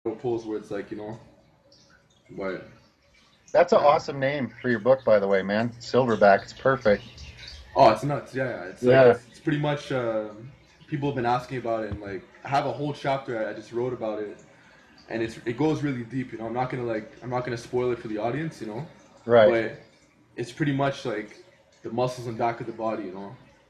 pulls where it's like, but That's an yeah. awesome name for your book, by the way, man. Silverback. It's perfect. Oh, it's nuts. Yeah, yeah. It's like Yeah. it's pretty much. People have been asking about it, and like I have a whole chapter I just wrote about it, and it goes really deep. I'm not gonna spoil it for the audience, Right. but it's pretty much like the muscles in the back of the body.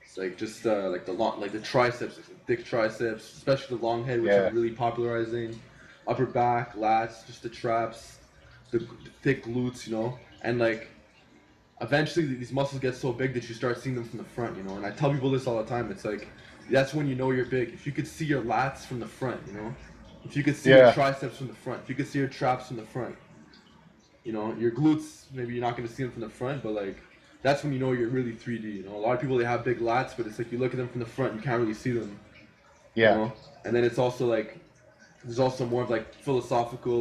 It's like just like the triceps, like the thick triceps, especially the long head, which Yeah. I'm really popularizing. Upper back, lats, just the traps, the thick glutes, and like eventually these muscles get so big that you start seeing them from the front, And I tell people this all the time. It's like that's when you know you're big. If you could see your lats from the front, If you could see your Yeah. triceps from the front, if you could see your traps from the front, your glutes, maybe you're not going to see them from the front, but like that's when you know you're really 3D. A lot of people they have big lats, but it's like you look at them from the front, you can't really see them. you Yeah. know. And then it's also like there's also more of like philosophical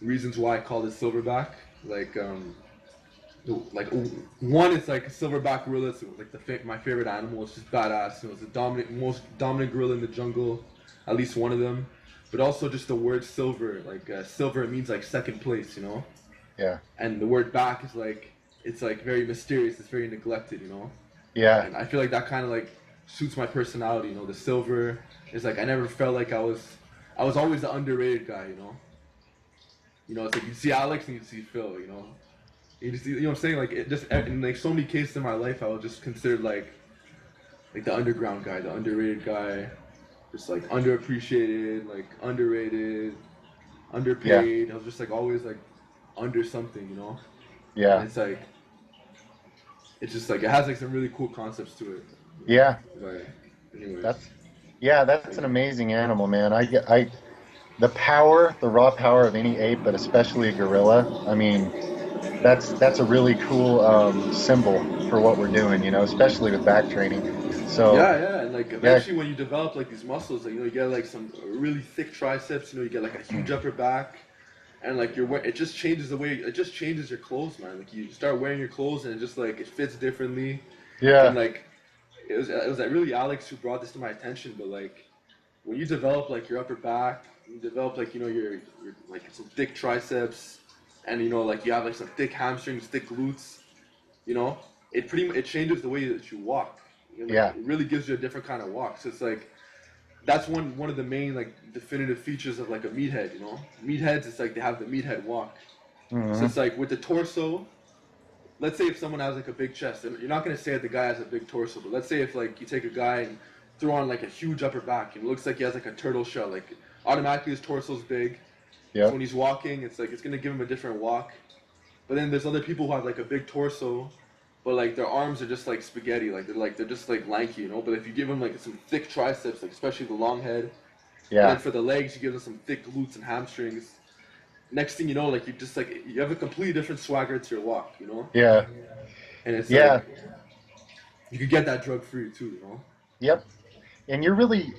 reasons why I call it silverback. Like like one is like a silverback gorilla. It's like my favorite animal. It's just badass. It's the most dominant gorilla in the jungle, at least one of them. But also just the word silver, like silver, it means like second place. Yeah. And the word back is like it's like very mysterious. It's very neglected. Yeah. And I feel like that kind of like suits my personality. The silver is like I never felt like I was always the underrated guy. It's like you see Alex and you see Phil. What I'm saying? Like it just in like so many cases in my life, I was just considered like the underground guy, the underrated guy, just like underappreciated, like underrated, Yeah. underpaid. I was just like always like under something. And Yeah. it's just like it has like some really cool concepts to it. Yeah. But anyways, That's yeah, that's an amazing animal, man. The power, the raw power of any ape, but especially a gorilla. I mean, that's a really cool symbol for what we're doing, especially with back training. So, yeah, and like yeah. eventually when you develop like these muscles, like you get like some really thick triceps. You get like a huge upper back, and like it just changes the way it just changes your clothes, man. Like you start wearing your clothes and it just like it fits differently, and Yeah. like it was like really Alex who brought this to my attention. But like when you develop like your upper back, you develop like your like some thick triceps, and like you have like some thick hamstrings, thick glutes. You know, it changes the way that you walk. Like Yeah. it really gives you a different kind of walk. So it's like that's one of the main like definitive features of like a meathead. Meatheads, it's like they have the meathead walk. So Hmm. it's like with the torso. Let's say if someone has like a big chest, and you're not gonna say that the guy has a big torso, but let's say if like you take a guy and throw on like a huge upper back, and it looks like he has like a turtle shell, like automatically his torso's big. So Yep. when he's walking, it's like it's gonna give him a different walk. But then there's other people who have like a big torso, but like their arms are just like spaghetti, like they're just like lanky. But if you give them like some thick triceps, like especially the long head, and then Yeah. for the legs you give them some thick glutes and hamstrings. Next thing you know, like you have a completely different swagger to your walk. Yeah. And it's Yeah. like you could get that drug free too. Yep. And you're really,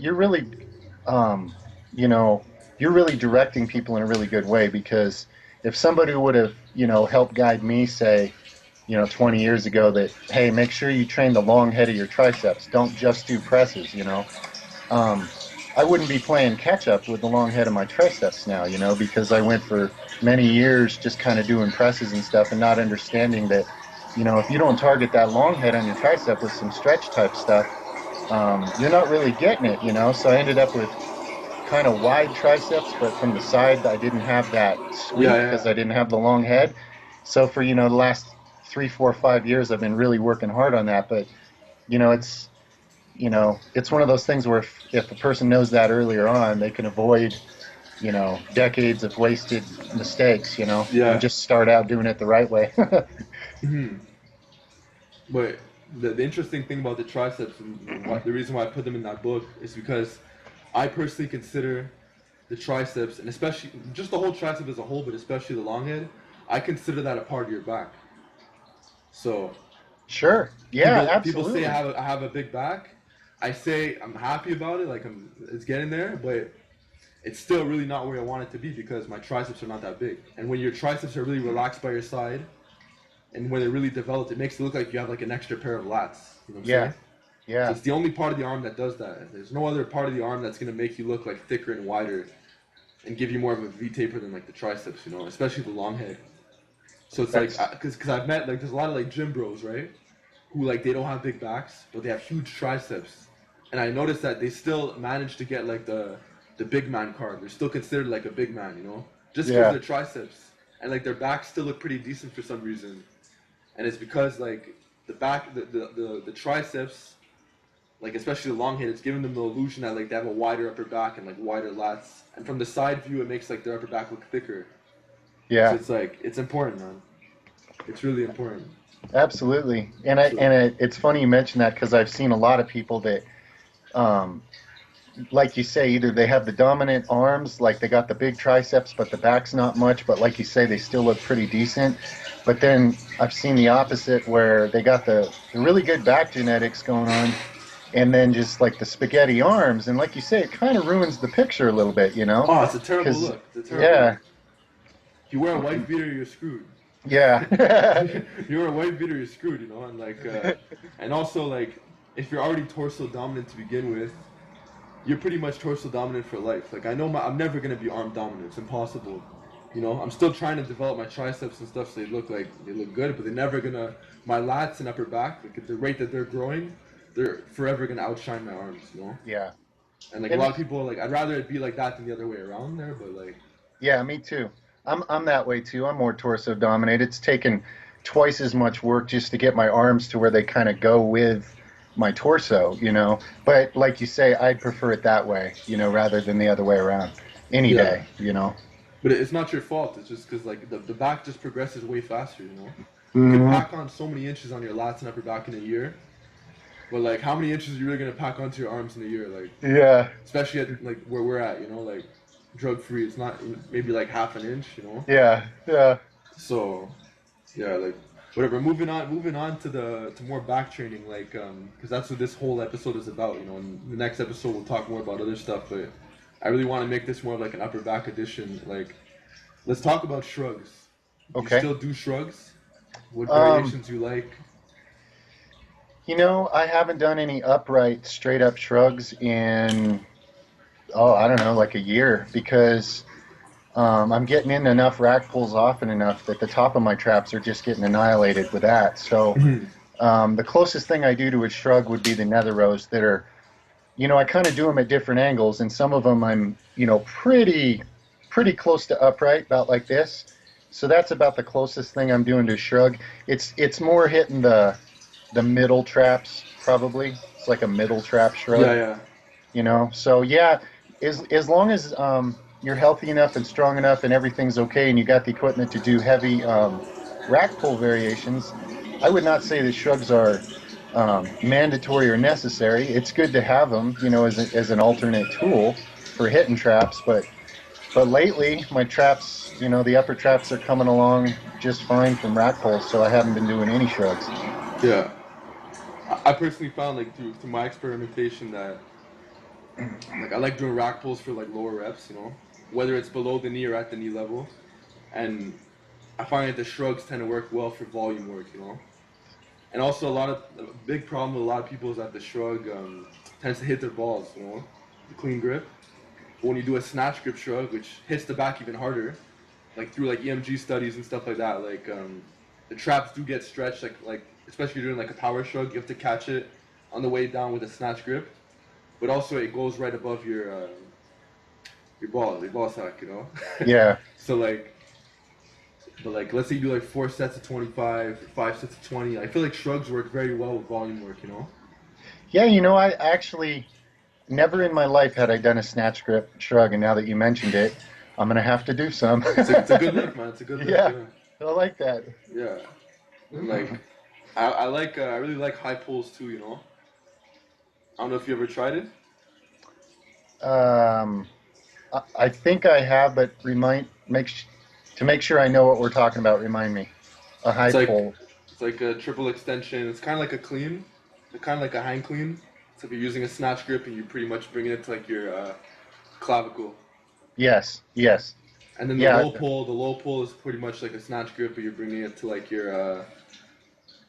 um, you know, you're really directing people in a really good way because if somebody would have, helped guide me, say, 20 years ago that, hey, make sure you train the long head of your triceps. Don't just do presses. Um, I wouldn't be playing catch up with the long head of my triceps now, because I went for many years just kind of doing presses and stuff and not understanding that, if you don't target that long head on your tricep with some stretch type stuff, you're not really getting it. So I ended up with kind of wide triceps, but from the side, I didn't have that Yeah, sweep because yeah. I didn't have the long head. So for, the last 3, 4, 5 years, I've been really working hard on that. But, you know, it's, it's one of those things where if a person knows that earlier on, they can avoid, decades of wasted mistakes, and Yeah. just start out doing it the right way. Hmm. But the interesting thing about the triceps and the reason why I put them in that book is because I personally consider the triceps and especially just the whole tricep as a whole, but especially the long head, I consider that a part of your back. So Sure. Yeah, people say absolutely. I have a big back. I say I'm happy about it, like it's getting there, but it's still really not where I want it to be because my triceps are not that big. And when your triceps are really relaxed by your side, and when they're really developed, it makes it look like you have like an extra pair of lats. You know what I'm Yeah. saying? So Yeah. it's the only part of the arm that does that. There's no other part of the arm that's gonna make you look like thicker and wider and give you more of a V taper than like the triceps, you know, especially the long head. So it's That's like, cause I've met like there's a lot of like gym bros, right, who like they don't have big backs, but they have huge triceps, and I noticed that they still manage to get like the big man card. They're still considered like a big man, you know, just because of yeah, their triceps and like their backs still look pretty decent for some reason, and it's because like the back, the triceps, like especially the long head, it's giving them the illusion that like they have a wider upper back and like wider lats, and from the side view it makes like their upper back look thicker. So yeah. it's like it's important, man. It's really important. Absolutely, So it's funny you mention that because I've seen a lot of people that, um, like you say, either they have the dominant arms, like they got the big triceps, but the back's not much, but like you say, they still look pretty decent. But then I've seen the opposite where they got the really good back genetics going on, and then just like the spaghetti arms, and like you say, it kind of ruins the picture a little bit, you know? oh, it's a terrible Because look. It's a terrible yeah, look. If you wear a white beater, you're screwed. yeah, You wear a white beater, you're screwed, you know. And like, and also like, if you're already torso dominant to begin with, you're pretty much torso dominant for life. Like I know I'm never gonna be arm dominant. It's impossible. You know, I'm still trying to develop my triceps and stuff so they look good, but they're never gonna. My lats and upper back, like at the rate that they're growing, they're forever gonna outshine my arms. You know, yeah. and like a And lot of people, like I'd rather it be like that than the other way around there. But like, yeah, me too. I'm that way too. I'm more torso dominated. It's taken twice as much work just to get my arms to where they kind of go with my torso, you know. But like you say, I'd prefer it that way, you know, rather than the other way around any yeah, day, you know. but it's not your fault. It's just because like the back just progresses way faster. You know, you can Hmm. pack on so many inches on your lats and upper back in a year, but like how many inches are you really gonna pack onto your arms in a year? Like Yeah, especially at like where we're at, you know, like drug free. It's not maybe like half an inch, you know. yeah, yeah. So yeah, like whatever. Moving on to to more back training, like because that's what this whole episode is about, you know. In the next episode, we'll talk more about other stuff, but I really want to make this more of like an upper back edition. Like, let's talk about shrugs. Do you Okay. still do shrugs? What Um, variations you like? you know, I haven't done any upright, straight up shrugs in, oh, I don't know, like a year because I'm getting in enough rack pulls often enough that the top of my traps are just getting annihilated with that. So the closest thing I do to a shrug would be the nether rows that are, you know, I kind of do them at different angles, and some of them I'm, you know, pretty close to upright, about like this. So that's about the closest thing I'm doing to a shrug. It's more hitting the middle traps probably. It's like a middle trap Yeah, shrug, yeah, you know. So yeah, as long as you're healthy enough and strong enough and everything's okay and you got the equipment to do heavy rack pull variations, I would not say that shrugs are mandatory or necessary. It's good to have them, you know, as an alternate tool for hitting traps. But lately, my traps, you know, the upper traps are coming along just fine from rack pulls, so I haven't been doing any shrugs. yeah. I personally found like through my experimentation that like I like doing rack pulls for like lower reps, you know, whether it's below the knee or at the knee level, and I find that the shrugs tend to work well for volume work, you know. And also a big problem with a lot of people is that the shrug tends to hit their balls, you know, the clean grip. But when you do a snatch grip shrug, which hits the back even harder, like through like EMG studies and stuff like that, like the traps do get stretched, like especially if you're doing like a power shrug, you have to catch it on the way down with a snatch grip, but also it goes right above your ball sack, you know. Yeah. So like, but like let's say you do like 4 sets of 25, 5 sets of 20. I feel like shrugs work very well with volume work, you know. Yeah, you know, I actually never in my life had I done a snatch grip shrug, and now that you mentioned it, I'm gonna have to do some. It's a good look, man. It's a good look, Yeah, yeah, I like that. yeah. And like I really like high pulls too, you know. I don't know if you ever tried it. Um, I think I have, but to make sure I know what we're talking about. Remind me. A high It's like pull. it's like a triple extension. It's kind of like a clean, kind of like a hang clean. So if you're using a snatch grip and you're pretty much bringing it to like your clavicle, Yes, yes, and then yeah, the low pull is pretty much like a snatch grip, but you're bringing it to like your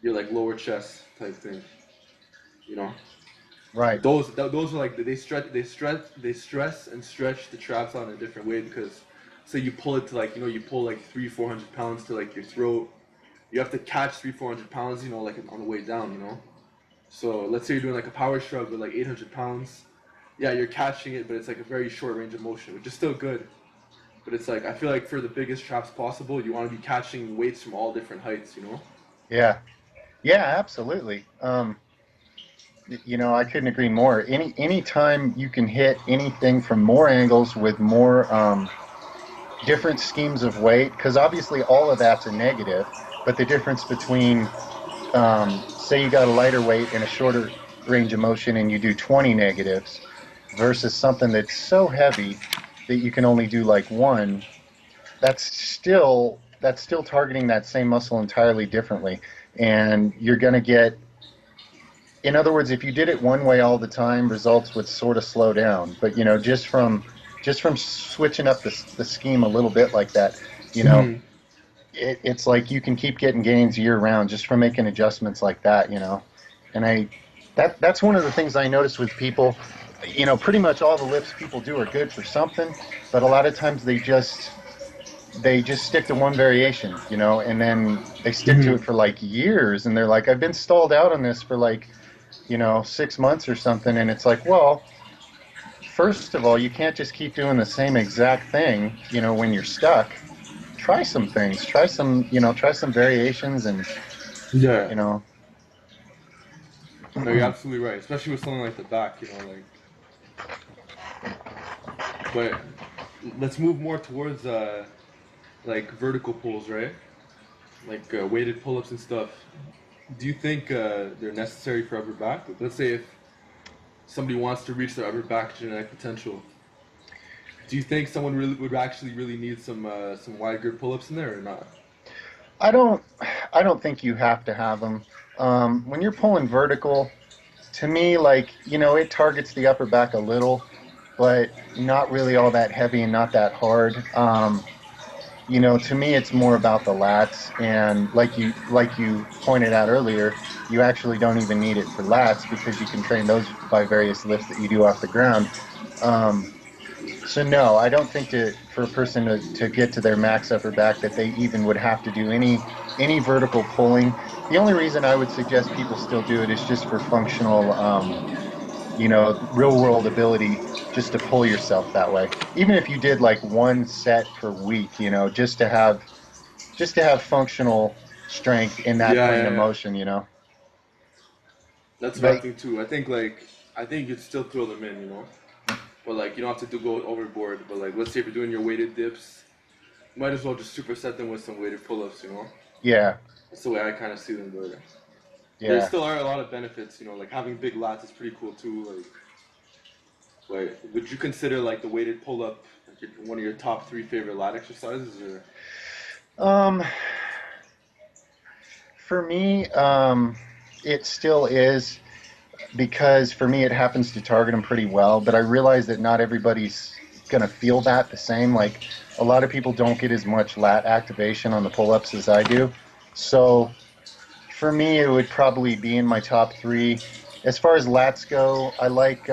like lower chest type thing, you know. Right. Those are like they stress and stretch the traps out in a different way because say you pull it to like you pull like 300-400 pounds to like your throat. You have to catch 300-400 pounds like on the way down. So let's say you're doing like a power shrug with like 800 pounds. Yeah, you're catching it, but it's like a very short range of motion, which is still good. But it's like I feel like for the biggest traps possible, you want to be catching weights from all different heights. Yeah. Yeah, absolutely. I couldn't agree more. Any time you can hit anything from more angles with more different schemes of weight, because obviously all of that's a negative, but the difference between, say you got a lighter weight and a shorter range of motion and you do 20 negatives versus something that's so heavy that you can only do like one, that's still targeting that same muscle entirely differently. And you're going to get, in other words, if you did it one way all the time, results would sort of slow down. But just from switching up the scheme a little bit like that, you know, Hmm. it's like you can keep getting gains year round just from making adjustments like that. And that's one of the things I notice with people. Pretty much all the lifts people do are good for something, but a lot of times they just stick to one variation, and then they stick to Hmm. it for like years, and they're like, I've been stalled out on this for like 6 months or something. And it's like, well, first of all, you can't just keep doing the same exact thing, when you're stuck. Try some things, try some variations, and, Yeah. you know, No, you're absolutely right, especially with something like the back. But let's move more towards like vertical pulls, right? Like weighted pull-ups and stuff. Do you think they're necessary for upper back? Like, let's say if somebody wants to reach their upper back genetic potential, do you think someone really would actually really need some wide grip pull-ups in there or not? I don't, I don't think you have to have them. When you're pulling vertical, to me, like, it targets the upper back a little, but not really all that heavy and not that hard. To me, it's more about the lats, and like you pointed out earlier, you actually don't even need it for lats because you can train those by various lifts that you do off the ground. Um, so no, I don't think for a person to get to their max upper back that they even would have to do any vertical pulling. The only reason I would suggest people still do it is just for functional, real world ability, just to pull yourself that way. Even if you did like one set per week, just to have functional strength in that Yeah, plane yeah, of yeah. motion. That's what I But think too. I think you'd still throw them in. But like you don't have to go overboard. But like let's say if you're doing your weighted dips, you might as well just superset them with some weighted pull-ups. yeah, That's the way I kind of see them. But there yeah. still are a lot of benefits. Like having big lats is pretty cool too. Like, would you consider like the weighted pull-up like one of your top three favorite lat exercises? Or Um, for me, it still is, because for me it happens to target them pretty well. But I realize that not everybody's gonna feel that the same. Like, a lot of people don't get as much lat activation on the pull-ups as I do. So for me, it would probably be in my top three. As far as lats go, I like,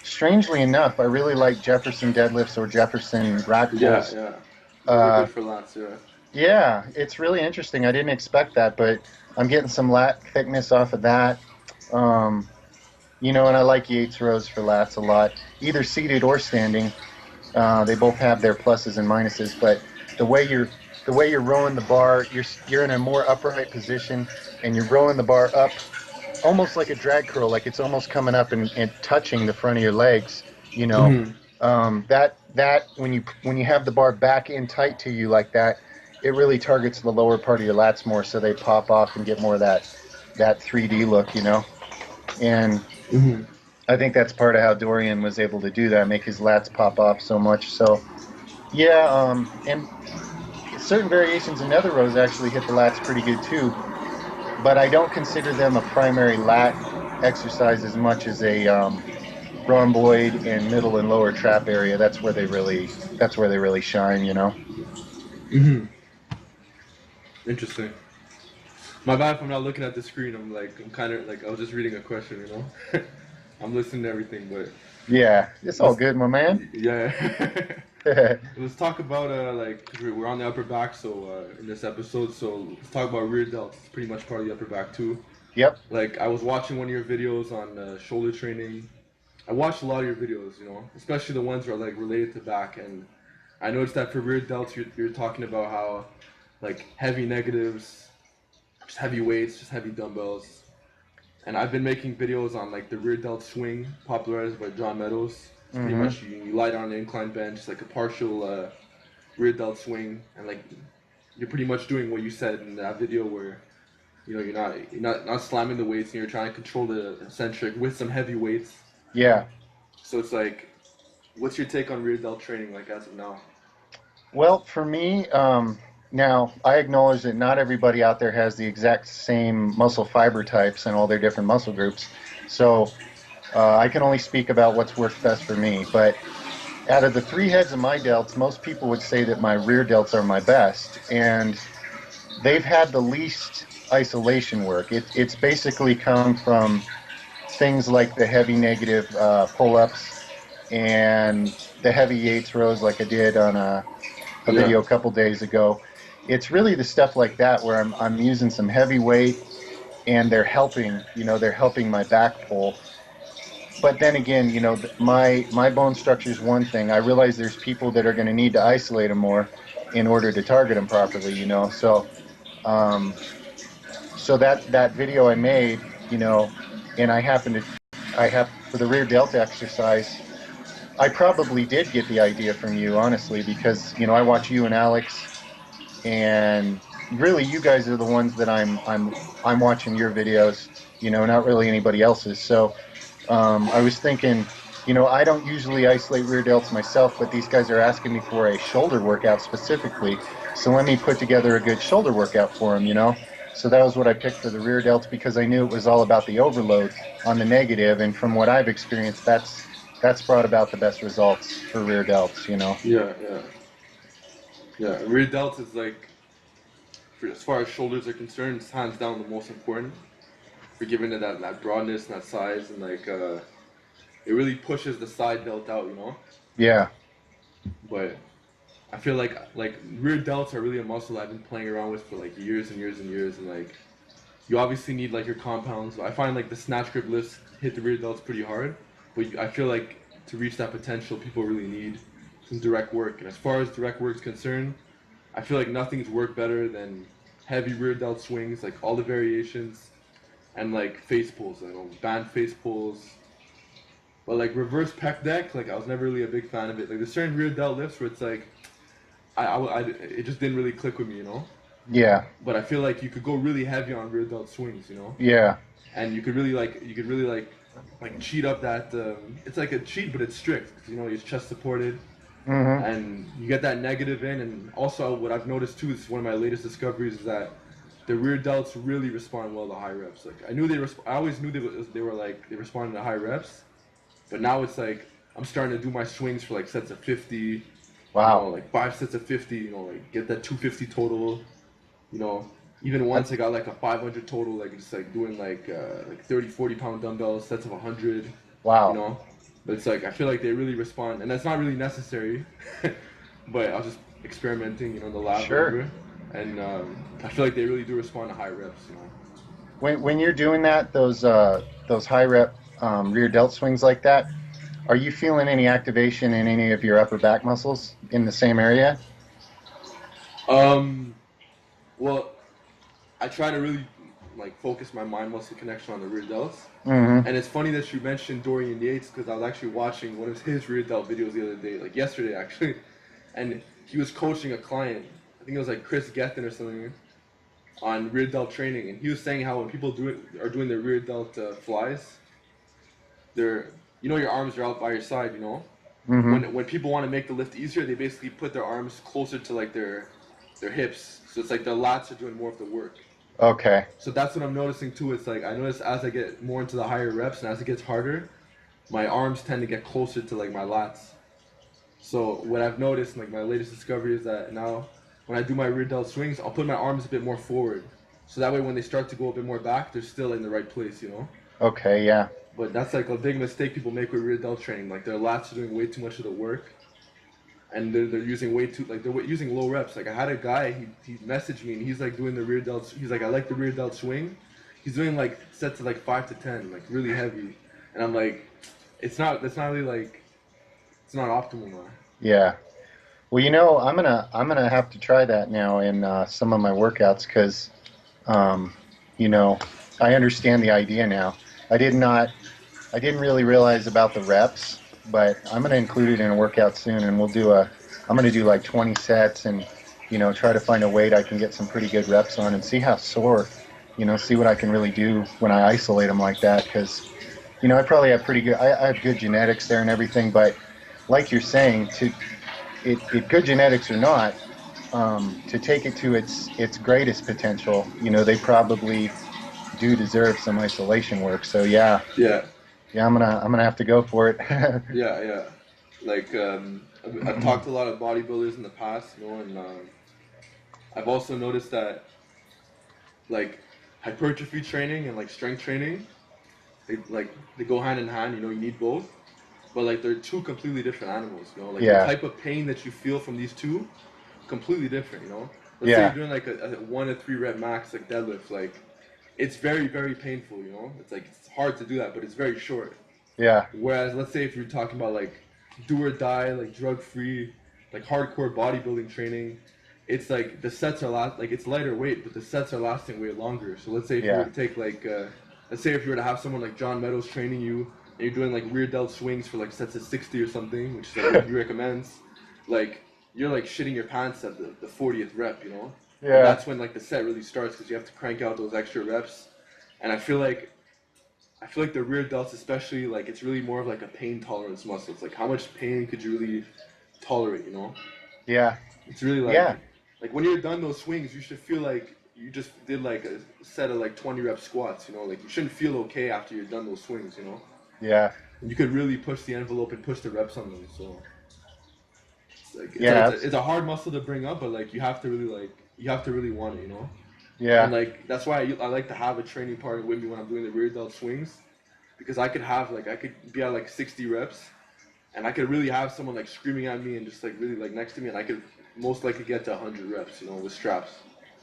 strangely enough, I really like Jefferson deadlifts or Jefferson rack yeah, pulls. yeah, those are Uh, good for lats. Yeah. yeah, it's really interesting. I didn't expect that, but I'm getting some lat thickness off of that. Um, and I like Yates rows for lats a lot, either seated or standing. They both have their pluses and minuses, but the way you're the way you're rowing the bar, you're in a more upright position, and you're rowing the bar up almost like a drag curl, like it's almost coming up and touching the front of your legs. You know, Hmm. that when you have the bar back in tight to you like that, it really targets the lower part of your lats more, so they pop off and get more of that 3D look. And Hmm. I think that's part of how Dorian was able to do that, make his lats pop off so much. So yeah, and certain variations in nether rows actually hit the lats pretty good too, but I don't consider them a primary lat exercise as much as a, rhomboid and middle and lower trap area. That's where they really shine. Hmm. Interesting. My bad if I'm not looking at the screen. I'm kind of like I was just reading a question. I'm listening to everything, but Yeah, it's all let's good, my man. yeah. Let's talk about like 'cause we're on the upper back, so in this episode, so let's talk about rear delts. It's pretty much part of the upper back too. Yep. Like I was watching one of your videos on shoulder training. I watched a lot of your videos, especially the ones that are like related to back, and I noticed that for rear delts, you're talking about how like heavy negatives, just heavy weights, just heavy dumbbells. And I've been making videos on like the rear delt swing, popularized by John Meadows. It's pretty Mm-hmm. much you lie down on an incline bench, like a partial rear delt swing, and like you're pretty much doing what you said in that video where you're not slamming the weights and you're trying to control the eccentric with some heavy weights. Yeah. So it's like, what's your take on rear delt training like as of now? Well, for me, now I acknowledge that not everybody out there has the exact same muscle fiber types and all their different muscle groups. So I can only speak about what's worked best for me. But out of the three heads of my delts, most people would say that my rear delts are my best, and they've had the least isolation work. It's basically come from things like the heavy negative pull-ups and the heavy Yates rows, like I did on a Yeah, video a couple days ago. It's really the stuff like that where I'm using some heavy weight and they're helping my back pull. But then again, my bone structure is one thing. I realize there's people that are going to need to isolate them more in order to target them properly. Um, so that video I made, and I have for the rear delta exercise, I probably did get the idea from you, honestly, because I watch you and Alex, and really you guys are the ones that I'm watching your videos, not really anybody else's. So I was thinking, I don't usually isolate rear delts myself, but these guys are asking me for a shoulder workout specifically, so let me put together a good shoulder workout for them. So that was what I picked for the rear delts because I knew it was all about the overload on the negative, and from what I've experienced, that's brought about the best results for rear delts. yeah, yeah, yeah. Rear delts is like, as far as shoulders are concerned, it's hands down the most important for giving it that broadness and that size, and like it really pushes the side delt out. Yeah. But I feel like rear delts are really a muscle I've been playing around with for like years and years and years, and like you obviously need like your compounds. I find like the snatch grip lifts hit the rear delts pretty hard, but I feel like to reach that potential, people really need some direct work. And as far as direct work is concerned, I feel like nothing's worked better than heavy rear delt swings, like all the variations, and like face pulls, band face pulls. But like reverse pec deck, like I was never really a big fan of it. Like there's certain rear delt lifts where it's like, it just didn't really click with me. Yeah. But I feel like you could go really heavy on rear delt swings. Yeah. And you could really like cheat up that. It's like a cheat, but it's strict. 'Cause, it's chest supported, Mhm. and you get that negative in. And also, what I've noticed too is one of my latest discoveries is that the rear delts really respond well to high reps. Like I always knew they responded to high reps, but now it's like I'm starting to do my swings for like sets of 50. Wow. Like 5 sets of 50. Like get that 250 total. You know, Even That- once I got like a 500 total, like just like doing like 30, 40 pound dumbbells, sets of 100. You Wow. know, but it's like I feel like they really respond, and that's not really necessary. But I was just experimenting, in the lab, Sure. whatever, and I feel like they really do respond to high reps. When you're doing that, those high rep rear delt swings like that, are you feeling any activation in any of your upper back muscles in the same area? Um, well, I try to really like focus my mind muscle connection on the rear delts. Mm-hmm. And it's funny that you mentioned Dorian Yates because I was actually watching one of his rear delt videos the other day, like yesterday actually, and he was coaching a client. I think it was like Chris Gethin or something on rear delt training, and he was saying how when people are doing their rear delt flies, they're your arms are out by your side. Mm-hmm. When people want to make the lift easier, they basically put their arms closer to like their hips, so it's like their lats are doing more of the work. Okay. So that's what I'm noticing too. It's like I notice as I get more into the higher reps and as it gets harder, my arms tend to get closer to like my lats. So what I've noticed, like my latest discovery, is that now when I do my rear delt swings, I'll put my arms a bit more forward. So that way when they start to go a bit more back, they're still in the right place. Okay. Yeah. But that's like a big mistake people make with rear delt training. Like their lats are doing way too much of the work, and they're using way too like they're using low reps. Like I had a guy, he messaged me and he's like doing the rear delt. He's like, I like the rear delt swing. He's doing like sets of like 5 to 10, like really heavy, and I'm like, that's not really like, it's not optimal, man. Yeah. Well, I'm gonna have to try that now in some of my workouts because, um, you know, I understand the idea now. I did not, I didn't really realize about the reps, but I'm gonna include it in a workout soon, and I'm gonna do like 20 sets and, try to find a weight I can get some pretty good reps on and see how sore, see what I can really do when I isolate them like that because, I probably have I have good genetics there and everything, but like you're saying, good genetics or not, to take it to its greatest potential, they probably do deserve some isolation work. So yeah, Yeah, I'm gonna have to go for it. yeah. Like I've talked to a lot of bodybuilders in the past, and I've also noticed that like hypertrophy training and like strength training, they go hand in hand. You need both, but like they're two completely different animals. Like the Yeah, type of pain that you feel from these two, completely different. Let's say you're yeah, doing like a 1 to 3 rep max like deadlift, like it's very very painful. It's like it's hard to do that, but it's very short. yeah, Whereas let's say if you're talking about like do or die, like drug free, like hardcore bodybuilding training, it's like the sets are like it's lighter weight, but the sets are lasting way longer. So let's say if you were yeah, to take like let's say if you were to have someone like John Meadows training you and you're doing like rear delt swings for like sets of 60 or something, which is like what he recommends, like you're like shitting your pants at the 40th rep. And yeah, that's when like the set really starts because you have to crank out those extra reps. And I feel like the rear delts, especially, like it's really more of like a pain tolerance muscle. It's like how much pain could you really tolerate? yeah, It's really yeah, like when you're done those swings, you should feel like you just did like a set of like 20 rep squats. Like you shouldn't feel okay after you're done those swings. yeah, And you could really push the envelope and push the reps on them. So it's like yeah, it's a hard muscle to bring up, but like you have to really want it. And yeah. like that's why I like to have a training partner with me when I'm doing the rear delt swings, because I could be at like 60 reps, and I could really have someone like screaming at me and just like really like next to me, and I could most likely get to 100 reps, with straps.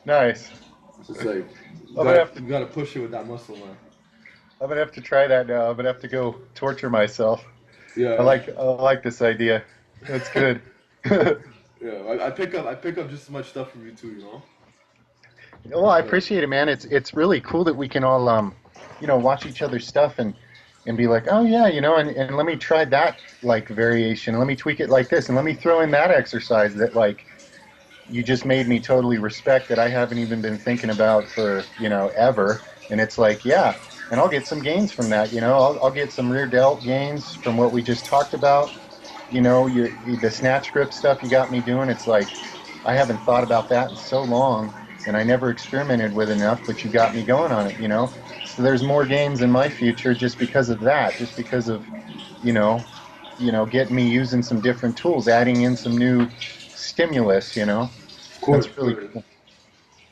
Nice. So it's like I'm gonna have to, you gotta push it with that muscle, man. I'm gonna have to try that now. I'm gonna have to go torture myself. Yeah, I like this idea. That's good. yeah. I pick up just as much stuff from you too. Well, I Like, appreciate it, man. It's really cool that we can all watch each other's stuff and be like, oh yeah, and let me try that like variation. Let me tweak it like this, and let me throw in that exercise that like you just made me totally respect that I haven't even been thinking about for ever. And it's like, yeah, and I'll get some gains from that. I'll get some rear delt gains from what we just talked about. The snatch grip stuff you got me doing. It's like I haven't thought about that in so long, and I never experimented with enough. But you got me going on it. So there's more gains in my future just because of that. Just because of you know, getting me using some different tools, adding in some new stimulus. of course, That's of really course. cool.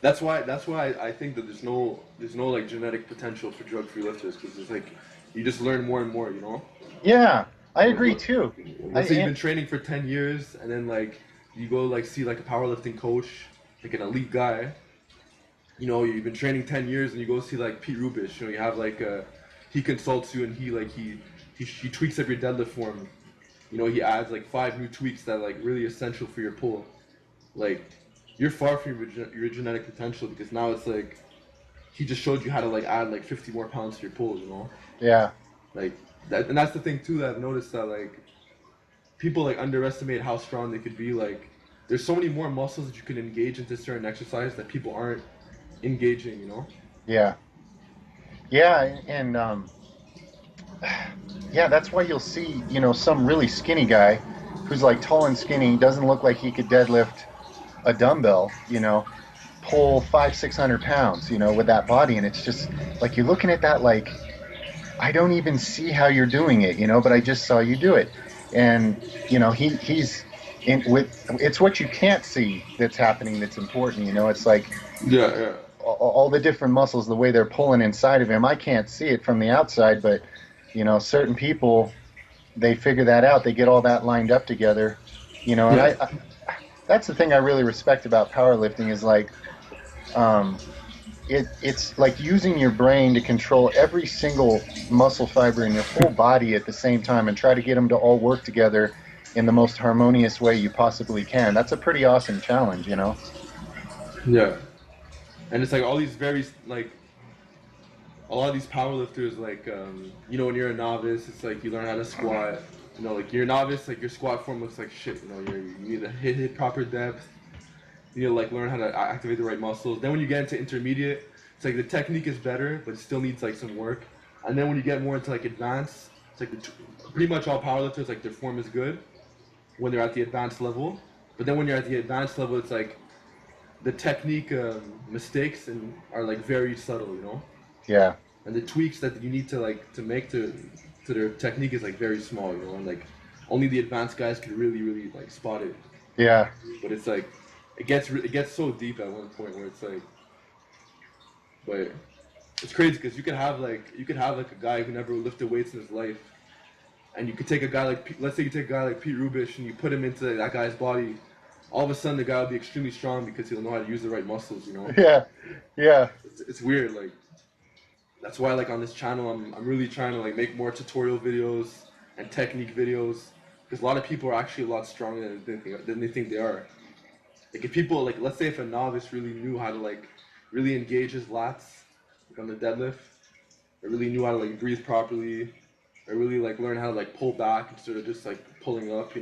That's why I think that there's no like genetic potential for drug free lifters because it's like you just learn more and more. Yeah, I Like, agree too. I let's say you've been training for 10 years and then like you go like see like a powerlifting coach, like an elite guy. You've been training 10 years and you go see like Pete Rubish. You have like he consults you and he tweaks up your deadlift form. He adds like 5 new tweaks that are like really essential for your pull. Like you're far from your genetic potential because now it's like he just showed you how to like add like 50 more pounds to your pull. Yeah, Like that, and that's the thing too that I've noticed that like people like underestimate how strong they could be. Like there's so many more muscles that you can engage into certain exercise that people aren't engaging. yeah, yeah, and yeah. That's why you'll see, some really skinny guy who's like tall and skinny, doesn't look like he could deadlift a dumbbell, pull 500-600 pounds, with that body, and it's just like you're looking at that like I don't even see how you're doing it, but I just saw you do it, and he's in with it's what you can't see that's happening that's important, it's like Yeah, all the different muscles, the way they're pulling inside of him. I can't see it from the outside, but certain people, they figure that out. They get all that lined up together, and Yeah. I that's the thing I really respect about powerlifting is like, um, it's like using your brain to control every single muscle fiber in your whole body at the same time and try to get them to all work together in the most harmonious way you possibly can. That's a pretty awesome challenge. Yeah. And it's like all these very like a lot of these powerlifters, like when you're a novice, it's like you learn how to squat. Like you're a novice, like your squat form looks like shit. You need to hit proper depth. You need to like learn how to activate the right muscles. Then when you get into intermediate, it's like the technique is better, but it still needs like some work. And then when you get more into like advanced, it's like pretty much all powerlifters like their form is good when they're at the advanced level. But then when you're at the advanced level, it's like the technique mistakes and are like very subtle. Yeah, And the tweaks that you need to like to make to their technique is like very small. And like only the advanced guys can really like spot it. yeah, But it's like it gets so deep at one point where it's like, but it's crazy because you could have like a guy who never lifted weights in his life, and you could take a guy like let's say you take a guy like Pete Rubish and you put him into that guy's body. All of a sudden, the guy will be extremely strong because he'll know how to use the right muscles. yeah, yeah, It's weird, like that's why like on this channel I'm really trying to like make more tutorial videos and technique videos because a lot of people are actually a lot stronger than they think they are. Like if people like let's say if a novice really knew how to like really engage his lats like on the deadlift, or really knew how to like breathe properly, or really like learn how to like pull back instead of just like pulling up.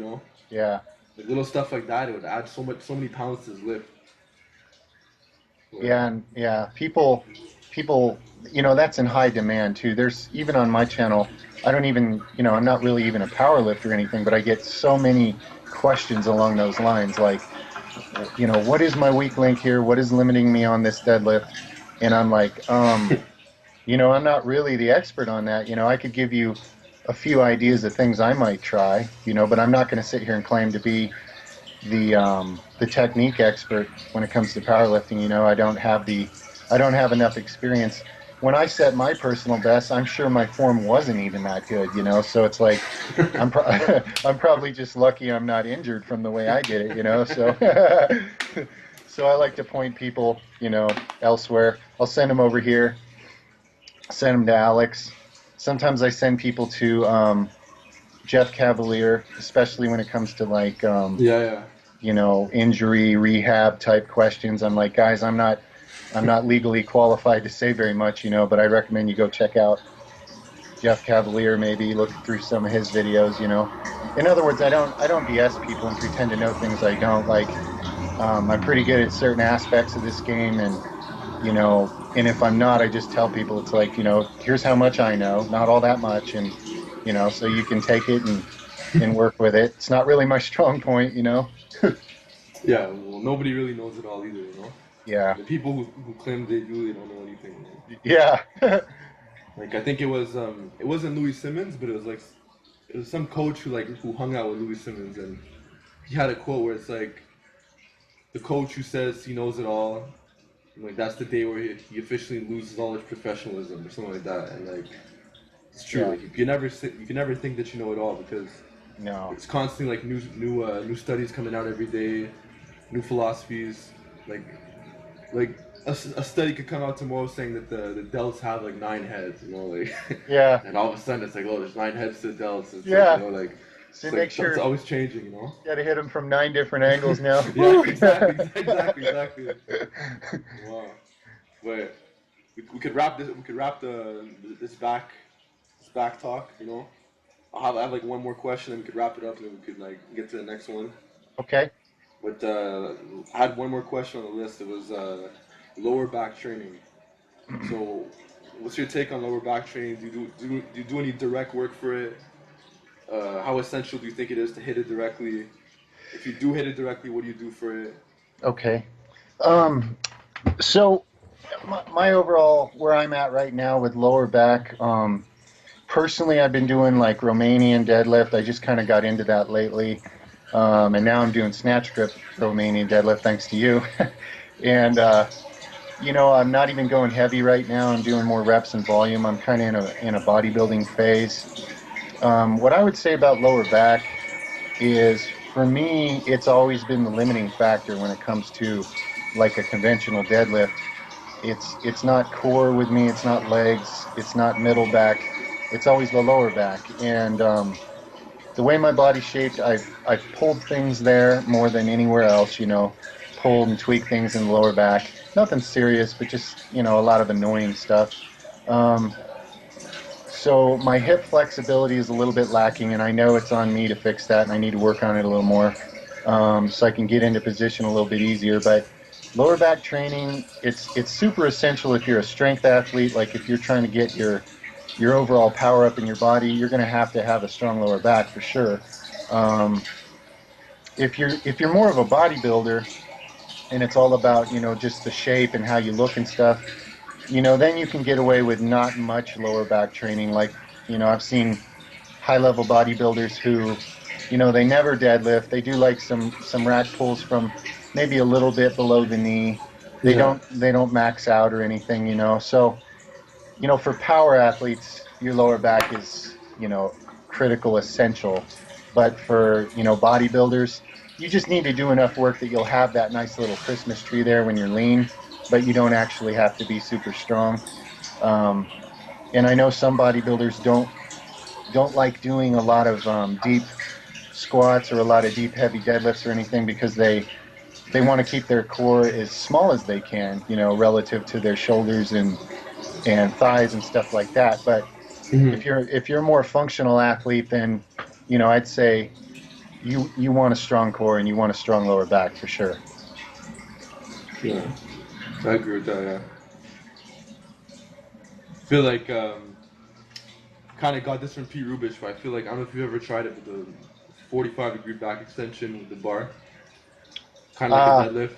yeah. Like little stuff like that, it would add so many pounds to his lift. But, Yeah, and yeah, people, that's in high demand too. There's even on my channel, I don't even, I'm not really even a power lifter or anything, but I get so many questions along those lines, like, what is my weak link here? What is limiting me on this deadlift? And I'm like, I'm not really the expert on that. I could give you a few ideas of things I might try, but I'm not going to sit here and claim to be the technique expert when it comes to powerlifting. I don't have enough experience. When I set my personal best, I'm sure my form wasn't even that good. So it's like I'm probably just lucky I'm not injured from the way I did it. So so I like to point people elsewhere. I'll send them over here, send them to Alex. Sometimes I send people to Jeff Cavalier, especially when it comes to like yeah, injury rehab type questions. I'm like, guys, I'm not legally qualified to say very much, but I recommend you go check out Jeff Cavalier, maybe look through some of his videos. In other words, I don't BS people and pretend to know things I don't. Like, I'm pretty good at certain aspects of this game, and if I'm not, I just tell people it's like, here's how much I know, not all that much, and so you can take it and work with it. It's not really my strong point. yeah. Well, nobody really knows it all either. Yeah. The people who claim they really don't know anything. Yeah. Like I think it wasn't Louis Simmons, but it was some coach who hung out with Louis Simmons, and he had a quote where it's like the coach who says he knows it all, like that's the day where he officially loses all his professionalism or something like that. And like it's true. Yeah. Like you can never think that you know it all because No. it's constantly like new studies coming out every day, new philosophies. Like a study could come out tomorrow saying that the delts have like 9 heads, like Yeah. and all of a sudden it's like, oh, there's 9 heads to the delts. It's Yeah. like, So it's make like, sure it's always changing. you got to hit them from 9 different angles now. Yeah, exactly. Wow. But we could wrap this. We could wrap this back talk. I have like one more question, and we could wrap it up, and then we could like get to the next one. Okay. But I had one more question on the list. It was lower back training. So, what's your take on lower back training? Do you do any direct work for it? How essential do you think it is to hit it directly? If you do hit it directly, what do you do for it? Okay. So my overall, where I'm at right now with lower back, personally, I've been doing like Romanian deadlift. I just kind of got into that lately. And now I'm doing snatch grip Romanian deadlift thanks to you. And I'm not even going heavy right now. I'm doing more reps and volume. I'm kind of in a bodybuilding phase. What I would say about lower back is, for me, it's always been the limiting factor when it comes to like a conventional deadlift. It's not core with me. It's not legs. It's not middle back. It's always the lower back. And the way my body's shaped, I've pulled things there more than anywhere else. Pulled and tweaked things in the lower back. Nothing serious, but just a lot of annoying stuff. Um, so my hip flexibility is a little bit lacking, and I know it's on me to fix that, and I need to work on it a little more, so I can get into position a little bit easier. But lower back training, it's super essential if you're a strength athlete. Like if you're trying to get your overall power up in your body, you're going to have a strong lower back for sure. Um, if you're more of a bodybuilder and it's all about just the shape and how you look and stuff, then you can get away with not much lower back training. Like, I've seen high level bodybuilders who, they never deadlift. They do like some rack pulls from maybe a little bit below the knee. They Yeah. don't max out or anything. So, for power athletes, your lower back is, critical, essential. But for, bodybuilders, you just need to do enough work that you'll have that nice little Christmas tree there when you're lean, but you don't actually have to be super strong. Um, and I know some bodybuilders don't like doing a lot of deep squats or a lot of deep heavy deadlifts or anything, because they want to keep their core as small as they can, relative to their shoulders and thighs and stuff like that. But Hmm. if you're a more functional athlete, then I'd say you want a strong core and you want a strong lower back for sure. Yeah. I agree with that. Yeah. I feel like kind of got this from Pete Rubish, but I feel like I don't know if you've ever tried it with the 45-degree back extension with the bar, kind of like a Uh, deadlift.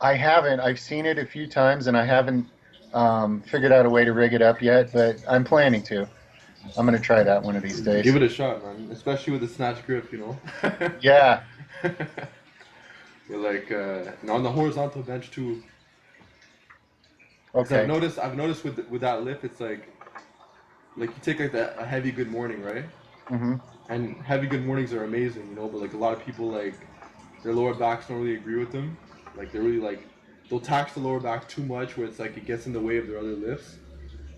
I haven't. I've seen it a few times and I haven't figured out a way to rig it up yet, but I'm planning to. I'm going to try that one of these Give days. it a shot, man. Especially with the snatch grip, Yeah. But like on the horizontal bench too, because Okay. I've noticed with that lift, it's like you take like a heavy good morning, right? Hmm. And heavy good mornings are amazing, but like a lot of people like their lower backs don't really agree with them. Like they're really like they'll tax the lower back too much, where it's like it gets in the way of their other lifts.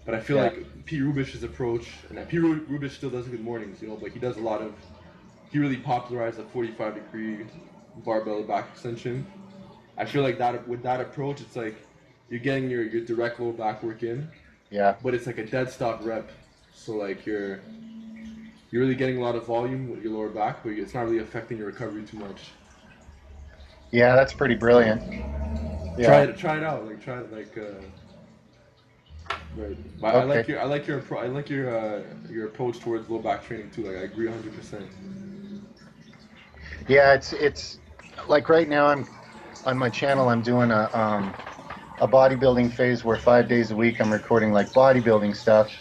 But I feel Yeah. like Pete Rubish's approach, and Pete Rubish still does good mornings, but he does a lot of he really popularized the 45-degree barbell back extension. I feel like that with that approach, it's like you're getting your direct lower back work in, Yeah. but it's like a dead stop rep. So like you're really getting a lot of volume with your lower back, but it's not really affecting your recovery too much. Yeah, that's pretty brilliant. Try Yeah. it, try it out. Like try it, like right. But Okay. I like your approach towards low back training too. Like I agree 100%. Yeah, it's like right now I'm on my channel. I'm doing a bodybuilding phase where 5 days a week I'm recording like bodybuilding stuff.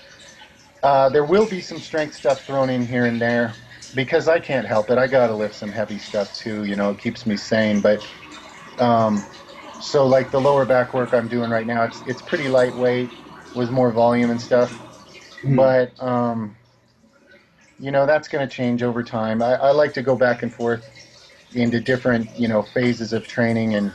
There will be some strength stuff thrown in here and there because I can't help it. I gotta lift some heavy stuff too. It keeps me sane. But um, so like the lower back work I'm doing right now, it's pretty lightweight with more volume and stuff. Mm-hmm. But that's going to change over time. I like to go back and forth into different phases of training, and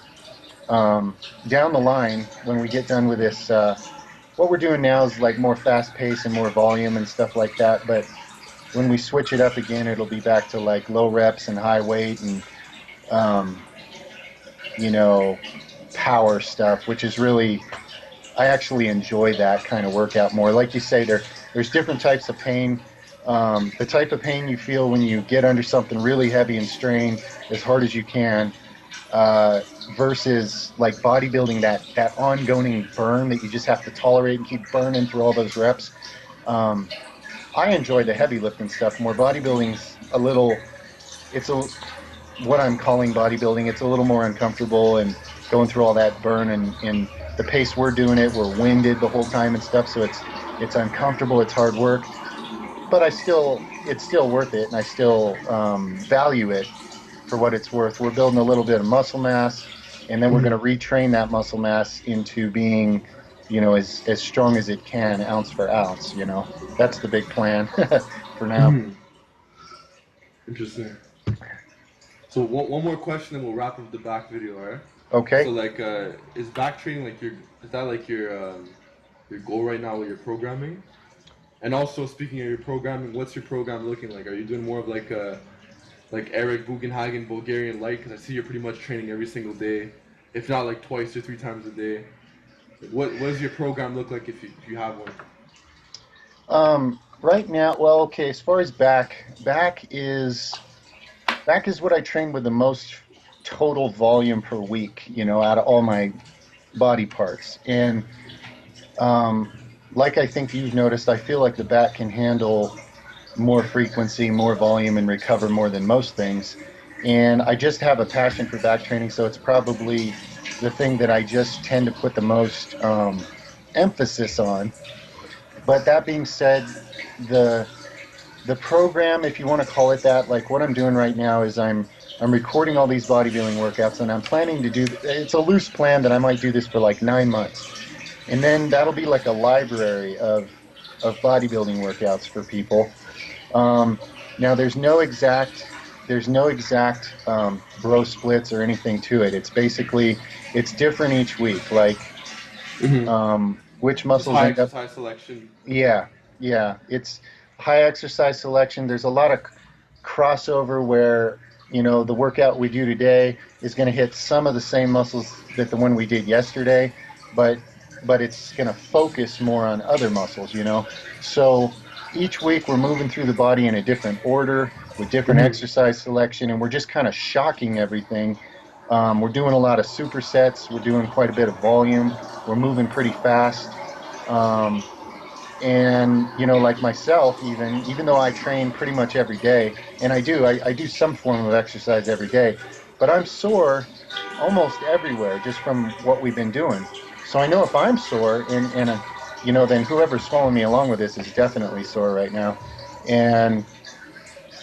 down the line when we get done with this, what we're doing now is like more fast pace and more volume and stuff like that. But when we switch it up again, it'll be back to like low reps and high weight and um, you know power stuff, which is really, I actually enjoy that kind of workout more. Like you say, there's different types of pain. The type of pain you feel when you get under something really heavy and strain as hard as you can, uh, versus like bodybuilding, that ongoing burn that you just have to tolerate and keep burning through all those reps. Um, I enjoy the heavy lifting stuff more. Bodybuilding's a little, it's a what I'm calling bodybuilding. It's a little more uncomfortable and going through all that burn, and the pace we're doing it, we're winded the whole time and stuff. So it's uncomfortable. It's hard work, but it's still worth it, and I still value it for what it's worth. We're building a little bit of muscle mass. and then we're going to retrain that muscle mass into being, as strong as it can, ounce for ounce. That's the big plan for now. Interesting. So one more question, then we'll wrap up the back video, alright? Okay. So like, is back training like is that like your goal right now with your programming? And also speaking of your programming, what's your program looking like? Are you doing more of like Eric Bugenhagen Bulgarian light? Because I see you're pretty much training every single day, if not like twice or 3 times a day. Like, what does your program look like if you have one? Right now, well, okay. As far as back is what I train with the most total volume per week. Out of all my body parts, and like I think you've noticed, I feel like the back can handle more frequency, more volume, and recover more than most things. And I just have a passion for back training, so it's probably the thing that I just tend to put the most emphasis on. But that being said, the the program, if you want to call it that, like what I'm doing right now is I'm recording all these bodybuilding workouts, and I'm planning to do. It's a loose plan that I might do this for like 9 months, and then that'll be like a library of bodybuilding workouts for people. Now there's no exact bro splits or anything to it. It's basically it's different each week. Like which Just muscles high end up. exercise selection. Yeah, yeah. It's high exercise selection. There's a lot of crossover where the workout we do today is going to hit some of the same muscles that the one we did yesterday, but it's going to focus more on other muscles. So each week we're moving through the body in a different order with different exercise selection, and we're just kind of shocking everything. We're doing a lot of supersets. We're doing quite a bit of volume. We're moving pretty fast. And like myself, even though I train pretty much every day, and I do some form of exercise every day, but I'm sore almost everywhere just from what we've been doing. So I know if I'm sore, and then whoever's following me along with this is definitely sore right now, and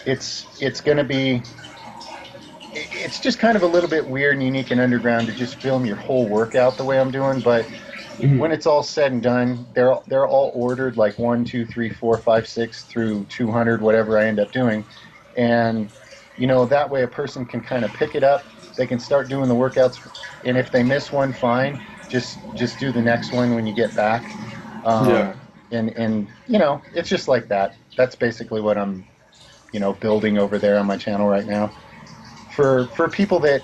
it's going to be. It's just kind of a little bit weird and unique and underground to just film your whole workout the way I'm doing, but when it's all said and done, they're all ordered like 1, 2, 3, 4, 5, 6 through 200, whatever I end up doing, and that way a person can kind of pick it up. They can start doing the workouts, and if they miss one, fine. Just do the next one when you get back. Yeah. And it's just like that. That's basically what I'm building over there on my channel right now. For people that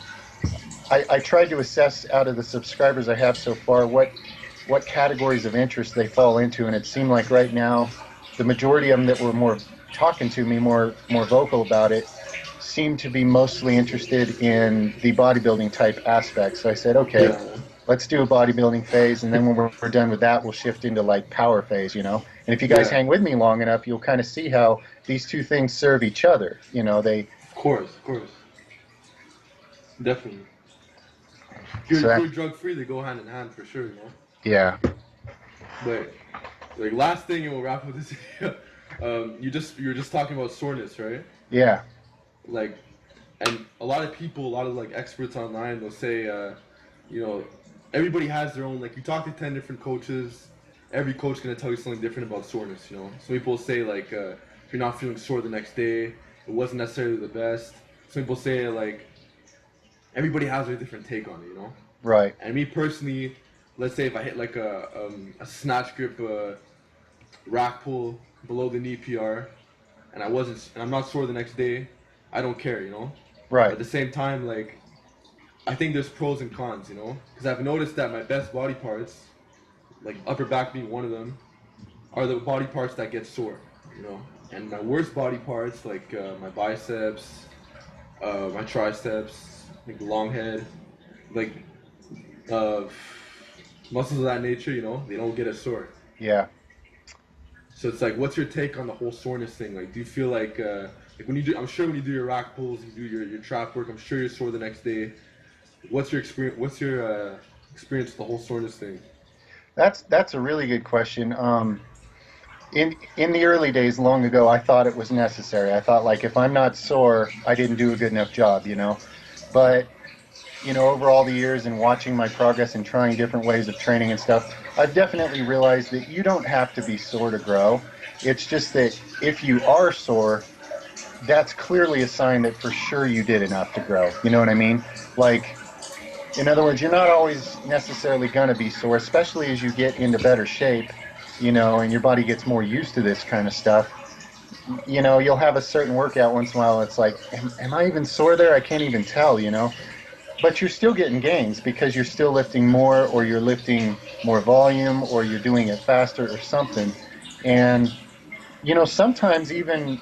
I tried to assess out of the subscribers I have so far what categories of interest they fall into, and it seemed like right now the majority of them that were more talking to me, more vocal about it, seem to be mostly interested in the bodybuilding type aspects. So I said, okay, let's do a bodybuilding phase, and then when we're done with that, we'll shift into like power phase. And if you guys hang with me long enough, you'll kind of see how these two things serve each other. They. Of course. Definitely. If So you're drug free, they go hand in hand for sure. Yeah. But like last thing, and we'll wrap up this video. You were just talking about soreness, right? Yeah. Like, and a lot of like experts online, they'll say, everybody has their own. Like, you talk to 10 different coaches, every coach is gonna tell you something different about soreness. Some people say like, if you're not feeling sore the next day, it wasn't necessarily the best. Some people say like, everybody has their different take on it. Right. And me personally, let's say if I hit like a snatch grip rack pull below the knee PR, and I'm not sore the next day, I don't care, Right. But at the same time, like, I think there's pros and cons, because I've noticed that my best body parts, like upper back being one of them, are the body parts that get sore, and my worst body parts, like my biceps, my triceps, like the long head, like muscles of that nature, they don't get as sore. Yeah. So it's like, what's your take on the whole soreness thing? Like, do you feel like when you do, I'm sure when you do your rack pulls, you do your trap work, I'm sure you're sore the next day. What's your experience? What's your experience with the whole soreness thing? That's a really good question. In the early days, long ago, I thought it was necessary. I thought like if I'm not sore, I didn't do a good enough job. But over all the years and watching my progress and trying different ways of training and stuff, I've definitely realized that you don't have to be sore to grow. It's just that if you are sore, that's clearly a sign that for sure you did enough to grow. You know what I mean? Like, in other words, you're not always necessarily going to be sore, especially as you get into better shape, and your body gets more used to this kind of stuff. You'll have a certain workout once in a while. It's like, am I even sore there? I can't even tell. But you're still getting gains because you're still lifting more, or you're lifting more volume, or you're doing it faster or something. And, sometimes even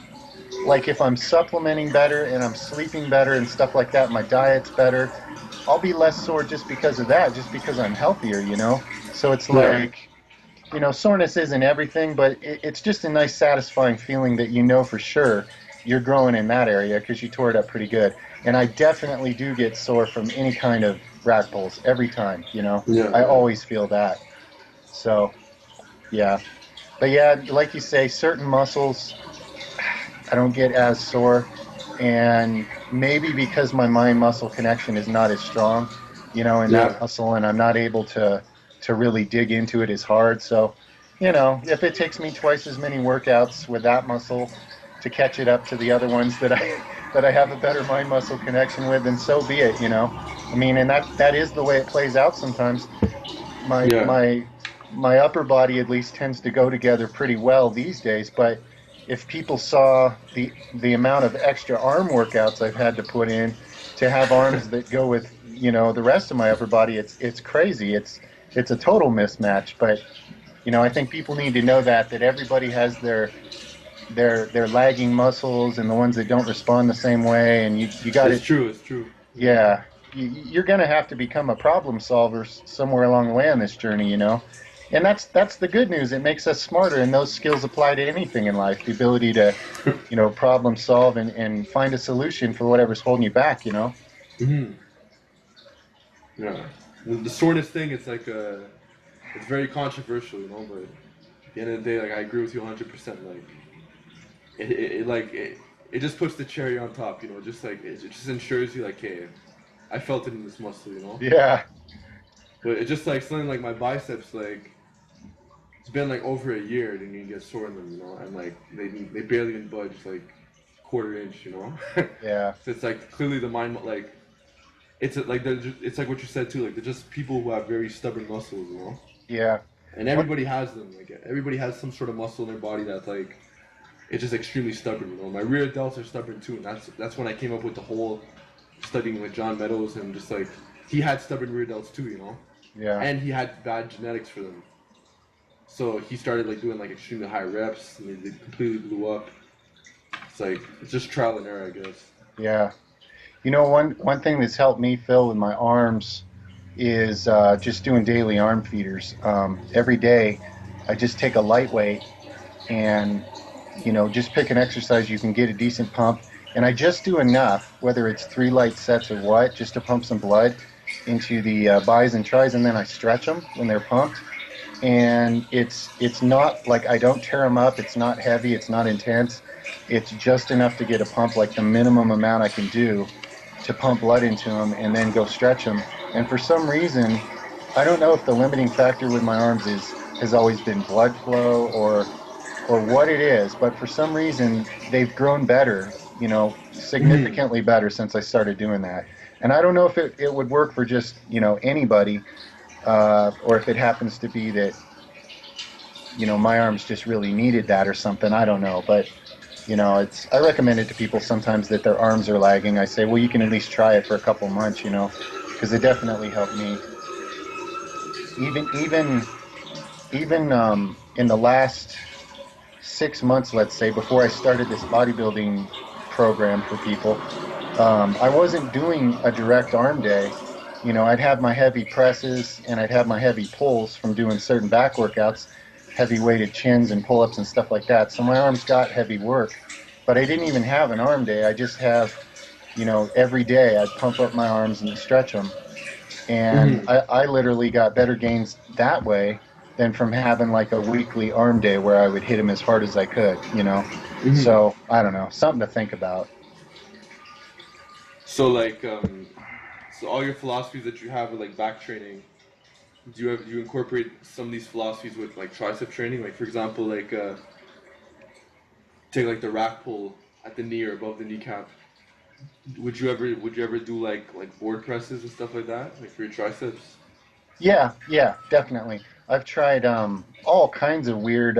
like if I'm supplementing better and I'm sleeping better and stuff like that, my diet's better, I'll be less sore just because of that, just because I'm healthier. So it's Yeah. like, soreness isn't everything, but it's just a nice, satisfying feeling that you know for sure you're growing in that area because you tore it up pretty good. And I definitely do get sore from any kind of rack pulls every time. Yeah. I Yeah. always feel that. So, yeah. But yeah, like you say, certain muscles I don't get as sore. And maybe because my mind muscle connection is not as strong, in that Yeah. muscle, and I'm not able to really dig into it as hard. So, if it takes me twice as many workouts with that muscle to catch it up to the other ones that I that I have a better mind muscle connection with, then so be it. I mean, and that is the way it plays out sometimes. My Yeah. my my upper body at least tends to go together pretty well these days, but if people saw the amount of extra arm workouts I've had to put in to have arms that go with the rest of my upper body, it's crazy. It's a total mismatch. But I think people need to know that everybody has their lagging muscles and the ones that don't respond the same way, and you got It's it. true. It's true. Yeah. Yeah, you're going to have to become a problem solver somewhere along the way on this journey. And that's the good news. It makes us smarter, and those skills apply to anything in life. The ability to problem solve and find a solution for whatever's holding you back. Hmm. Yeah. The soreness thing, it's like it's very controversial. But at the end of the day, like I agree with you 100%. Like it just puts the cherry on top. Just like it just ensures you like, hey, I felt it in this muscle. Yeah, But it's just like something like my biceps, like it's been like over a year, and you get sore in them, and like they barely even budge like quarter inch. yeah, So it's like clearly the mind like it's like what you said too, like they're just people who have very stubborn muscles. yeah. And What? everybody has them. Like everybody has some sort of muscle in their body that's like it's just extremely stubborn. My rear delts are stubborn too, and that's when I came up with the whole studying with John Meadows, and just like he had stubborn rear delts too. Yeah, And he had bad genetics for them. So he started like doing like extremely high reps, and they completely blew up. It's like it's just trial and error, I guess. yeah. One thing that's helped me, Phil, with my arms is just doing daily arm feeders. Every day, I just take a lightweight and just pick an exercise you can get a decent pump. And I just do enough, whether it's 3 light sets or what, just to pump some blood into the bis and tris, and then I stretch them when they're pumped. And it's not like I don't tear them up. It's not heavy. It's not intense. It's just enough to get a pump, like the minimum amount I can do to pump blood into them and then go stretch them. And for some reason, I don't know if the limiting factor with my arms has always been blood flow or what it is, but for some reason they've grown better, Hmm. significantly better since I started doing that. And I don't know if it would work for just anybody, or if it happens to be that my arms just really needed that or something. I don't know, but it's I recommend it to people sometimes that their arms are lagging. I say, well, you can at least try it for a couple months, because it definitely helped me. Even in the last 6 months, let's say, before I started this bodybuilding program for people, I wasn't doing a direct arm day. I'd have my heavy presses and I'd have my heavy pulls from doing certain back workouts, heavy weighted chins and pull ups and stuff like that. So my arms got heavy work, but I didn't even have an arm day. I just have, every day I'd pump up my arms and stretch them. And Hmm. I literally got better gains that way than from having like a weekly arm day where I would hit them as hard as I could. Hmm. So I don't know, something to think about. So like So all your philosophies that you have with like back training, do you incorporate some of these philosophies with like tricep training? Like for example, like take like the rack pull at the knee or above the kneecap. Would you ever do like board presses and stuff like that, like for your triceps? Yeah, yeah, definitely. I've tried all kinds of weird.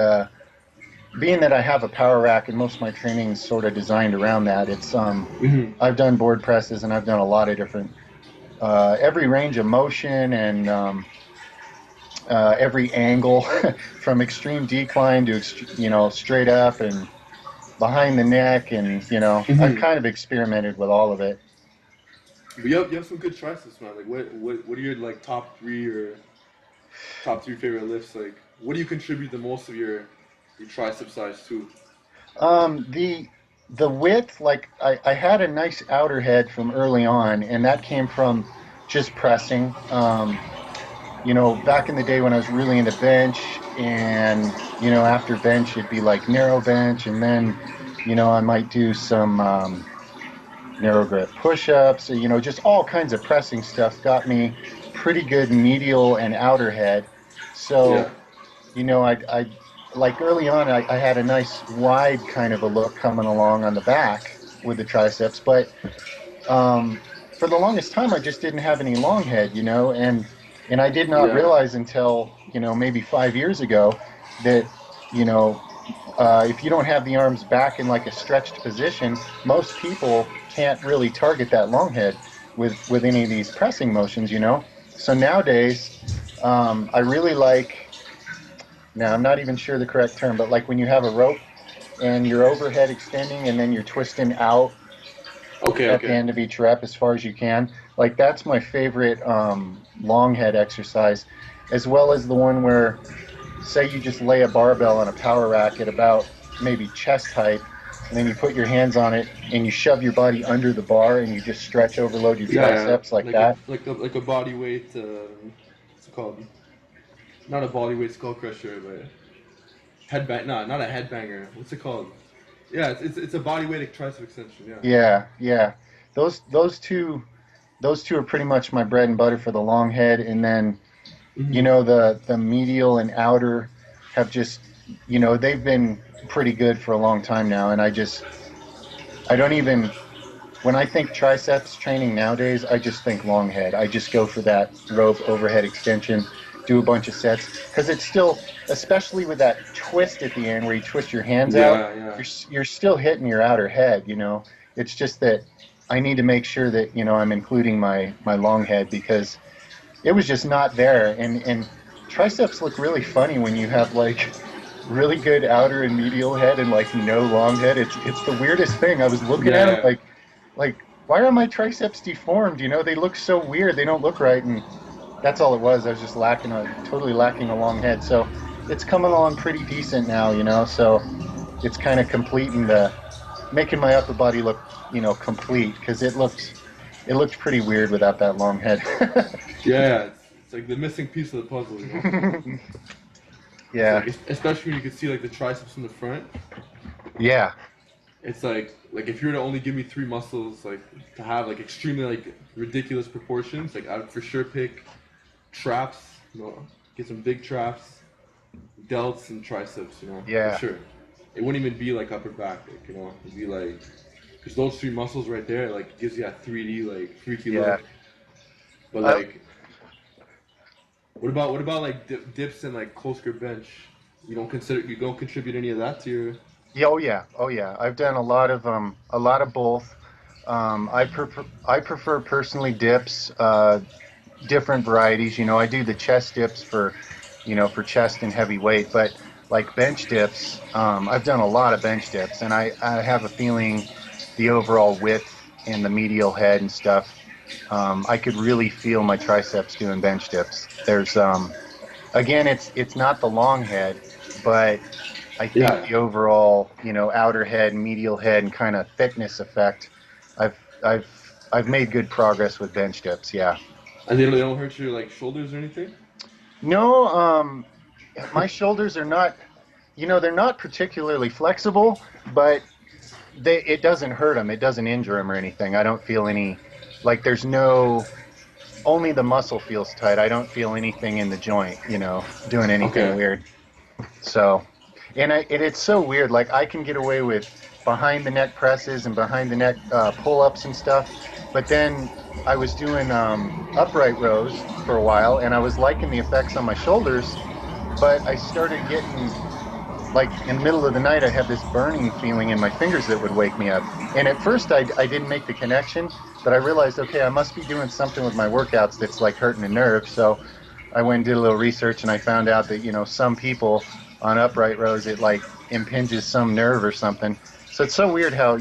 Being that I have a power rack and most of my training's sort of designed around that, it's Hmm. I've done board presses and I've done a lot of different every range of motion and every angle from extreme decline to straight up and behind the neck, and I've Hmm. kind of experimented with all of it. But you have some good triceps, man. Like what are your like top three favorite lifts? Like what do you contribute the most of your tricep size to? The width, like I had a nice outer head from early on, and that came from just pressing. Back in the day when I was really into bench, and after bench it'd be like narrow bench, and then I might do some narrow grip push-ups, or, just all kinds of pressing stuff got me pretty good medial and outer head. Yeah. So, I like early on, I had a nice wide kind of a look coming along on the back with the triceps, but for the longest time, I just didn't have any long head, and I did not Yeah. realize until maybe 5 years ago that you know if you don't have the arms back in like a stretched position, most people can't really target that long head with any of these pressing motions. So nowadays, I really like. Now I'm not even sure the correct term, but like when you have a rope and you're overhead extending and then you're twisting out Okay. at the Okay. end of each rep as far as you can. Like that's my favorite long head exercise, as well as the one where, say, you just lay a barbell on a power rack at about maybe chest height, and then you put your hands on it and you shove your body under the bar and you just stretch overload your Yeah. Yeah. triceps like Like a that. like a body weight. What's it called? Not a body weight skull crusher, but headbang. No, not a headbanger. What's it called? Yeah, it's a body weight tricep extension. Yeah. Yeah, yeah. Those two are pretty much my bread and butter for the long head, and then Hmm. the medial and outer have just they've been pretty good for a long time now, and I don't even when I think triceps training nowadays, I just think long head. I just go for that rope overhead extension, do a bunch of sets, because it's still, especially with that twist at the end where you twist your hands out, Yeah. Yeah. you're still hitting your outer head. It's just that I need to make sure that I'm including my long head, because it was just not there. And triceps look really funny when you have like really good outer and medial head and like no long head. It's the weirdest thing. I was looking at it Yeah. like why are my triceps deformed? They look so weird. They don't look right, and that's all it was. I was just totally lacking a long head. So it's coming along pretty decent now, So it's kind of completing making my upper body look, complete, because it looked pretty weird without that long head. Yeah. It's like the missing piece of the puzzle. It's Yeah, like especially when you can see like the triceps from the front. yeah, It's like if you were to only give me three muscles like to have like extremely like ridiculous proportions, like I would for sure pick traps. Get some big traps, delts and triceps. For yeah. sure. It wouldn't even be like upper back. Like, it'd be like because those three muscles right there like gives you that 3D like freaky Yeah. look. But I, like, what about like dips and like close grip bench? You don't contribute any of that to your. yeah, oh yeah, oh yeah. I've done a lot of both. I prefer personally dips, different varieties. I do the chest dips for chest and heavy weight, but like bench dips, I've done a lot of bench dips, and I have a feeling the overall width and the medial head and stuff, I could really feel my triceps doing bench dips. There's again, it's not the long head, but I think Yeah, the overall, outer head, medial head, and kind of thickness effect, I've I've I've made good progress with bench dips. Yeah. and they don't hurt your like shoulders or anything. No, my shoulders are not, they're not particularly flexible, but it doesn't hurt them. It doesn't injure them or anything. I don't feel any, like there's no only the muscle feels tight. I don't feel anything in the joint, doing anything Okay. weird. So, and it's so weird. Like I can get away with behind the neck presses and behind the neck pull ups and stuff, but then I was doing upright rows for a while, and I was liking the effects on my shoulders, but I started getting like in the middle of the night, I have this burning feeling in my fingers that would wake me up. And at first, I didn't make the connection, but I realized, okay, I must be doing something with my workouts that's like hurting a nerve. So I went and did a little research, and I found out that some people on upright rows it like impinges some nerve or something. So it's so weird how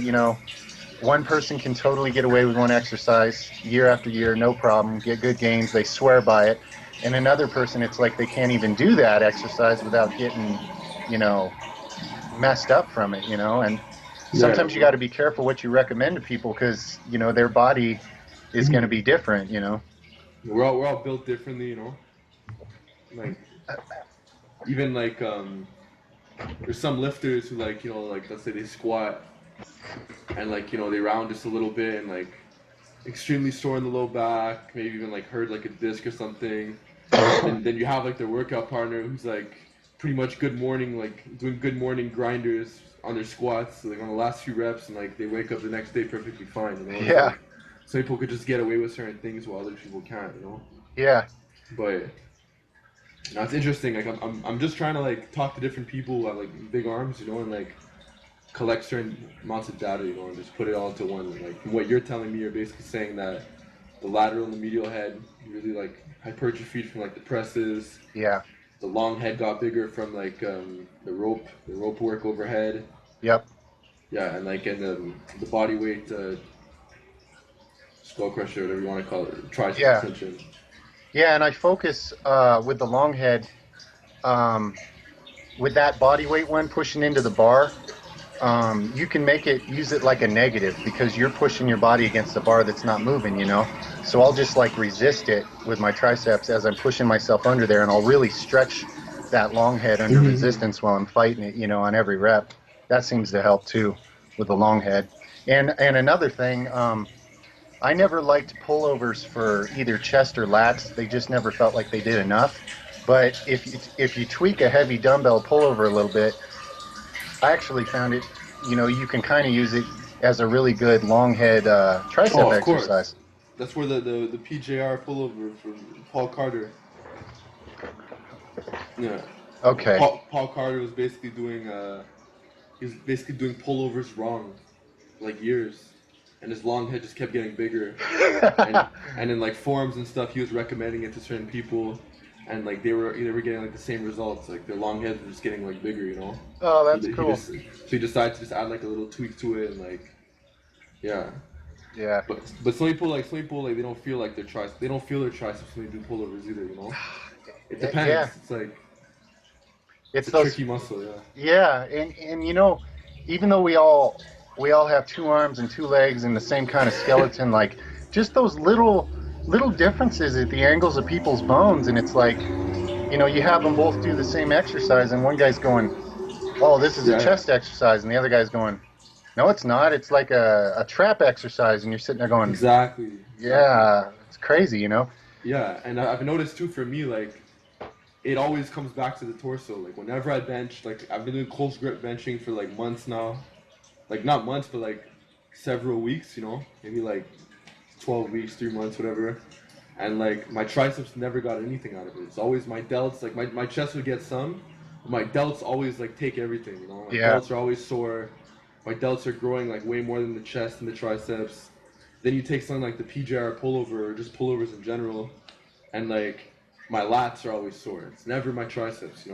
one person can totally get away with one exercise year after year, no problem, get good gains, they swear by it, and another person it's like they can't even do that exercise without getting you know messed up from it. And Yeah. sometimes you got to be careful what you recommend to people because their body is going to Mhm. be different. We're all built differently, Like even like there's some lifters who like like let's say they squat and like they round just a little bit and like extremely sore in the low back, maybe even like hurt like a disc or something. Then you have like their workout partner who's like pretty much good morning, like doing good morning grinders on their squats, like on the last few reps, and like they wake up the next day perfectly fine. It's Yeah, like some people could just get away with certain things while other people can't. yeah, But it's interesting. Like I'm just trying to like talk to different people who have like big arms, and like collect certain amounts of data, and just put it all into one. And, like what you're telling me, you're basically saying that the lateral and the medial head really like hypertrophied from like the presses. yeah, The long head got bigger from like the rope work overhead. yep, Yeah, and like in the body weight skull crusher, whatever you want to call it, tricep yeah, extension. yeah. And I focus with the long head, um, with that body weight one pushing into the bar. You can use it like a negative because you're pushing your body against the bar that's not moving. So I'll just like resist it with my triceps as I'm pushing myself under there, and I'll really stretch that long head under Mm-hmm. resistance while I'm fighting it, on every rep. That seems to help too with the long head. And another thing, I never liked pullovers for either chest or lats. They just never felt like they did enough. But if you tweak a heavy dumbbell pullover a little bit, I actually found it, you can kind of use it as a really good long head Oh, tricep of course. exercise. That's where the PJR pullover from Paul Carter. Yeah, Okay. Paul Carter was basically doing he was basically doing pullovers wrong, like years, and his long head just kept getting bigger. And in like forums and stuff, he was recommending it to certain people, and like they were getting like the same results. Like their long heads were just getting like bigger. Oh, So that's he cool. just he decided to just add like a little tweak to it and like yeah. Yeah. But some people they don't feel like their triceps. They don't feel their triceps when they do pullovers either. It depends. Yeah. It's like it's It's a those. tricky muscle. Yeah. Yeah, and even though we all have two arms and two legs and the same kind of skeleton, like just those little differences at the angles of people's bones, and it's like you have them both do the same exercise, and one guy's going, "Oh, this is a Yeah. chest exercise," and the other guy's going, "No, it's not. It's like a trap exercise," and you're sitting there going, Exactly. Exactly. "Yeah, it's crazy." Yeah, and I've noticed too for me like it always comes back to the torso. Like whenever I bench, like I've been doing close grip benching for like months now. Like not months, but like several weeks. Maybe like 12 weeks, 3 months, whatever. And like my triceps never got anything out of it. It's always my delts. Like my chest would get some, but my delts always like take everything. My Yeah, delts are always sore. My delts are growing like way more than the chest and the triceps. Then you take something like the PJR pullover or just pullovers in general, and like my lats are always sore. It's never my triceps.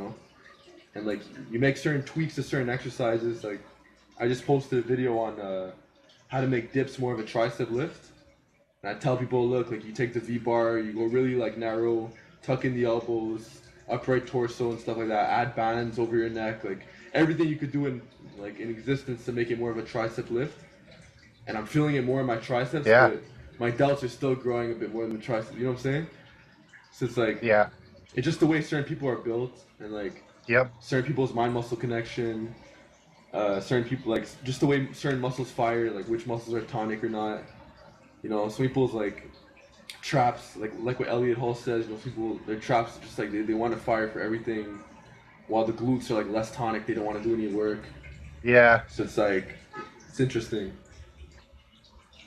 And like you make certain tweaks to certain exercises. Like I just posted a video on how to make dips more of a tricep lift. And I tell people, look, like you take the V bar, you go really like narrow, tuck in the elbows, upright torso and stuff like that. Add bands over your neck, like everything you could do in existence to make it more of a tricep lift. And I'm feeling it more in my triceps, yeah, but my delts are still growing a bit more than the triceps. You know what I'm saying? So it's like yeah, it's just the way certain people are built, and like yep, certain people's mind muscle connection. Certain people like just the way certain muscles fire, like which muscles are tonic or not. Some people's like traps, like what Elliot Hall says. You know, people their traps just like they want to fire for everything, while the glutes are like less tonic. They don't want to do any work. Yeah, So it's like it's interesting.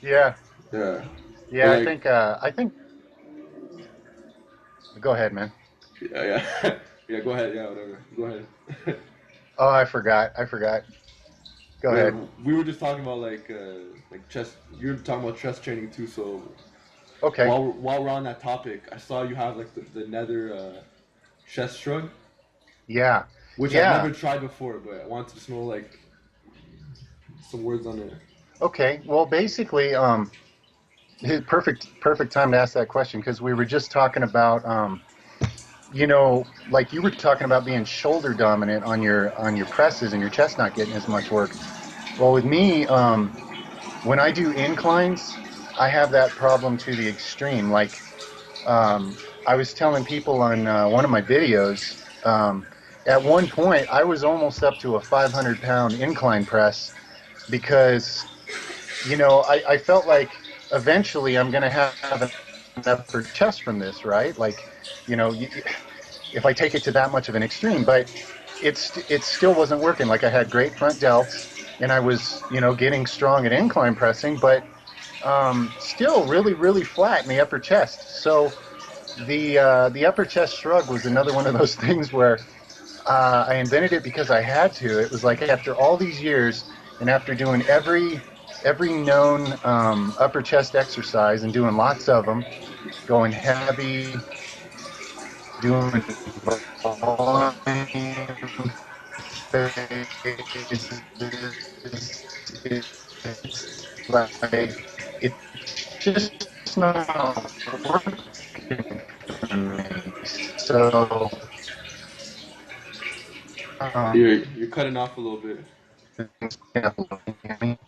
yeah, Yeah, but yeah. like I think. Go ahead, man. yeah, yeah, yeah. Go ahead. Yeah, whatever. Go ahead. Oh, I forgot. I forgot. Go Yeah, ahead. we were just talking about like chest. You're talking about chest training too. So Okay. while we're on that topic, I saw you have like the Nether chest shrug, Yeah, which I've yeah. never tried before, but I wanted to just know like some words on it. Okay. Well, basically, perfect time to ask that question because we were just talking about, like you were talking about being shoulder dominant on your presses and your chest not getting as much work. Well, with me, when I do inclines, I have that problem to the extreme. Like, I was telling people on one of my videos, at one point I was almost up to a 500-pound incline press because, I felt like eventually I'm going to have an upper chest from this, right? Like, you know, if I take it to that much of an extreme, but it still wasn't working. Like I had great front delts and I was, getting strong at incline pressing, but still really, really flat in the upper chest. So the upper chest shrug was another one of those things where I invented it because I had to. It was like after all these years and after doing every known upper chest exercise and doing lots of them, going heavy, doing volume phases, it's like it's just not working for me. So, um, You're cutting off a little bit. can you hear me?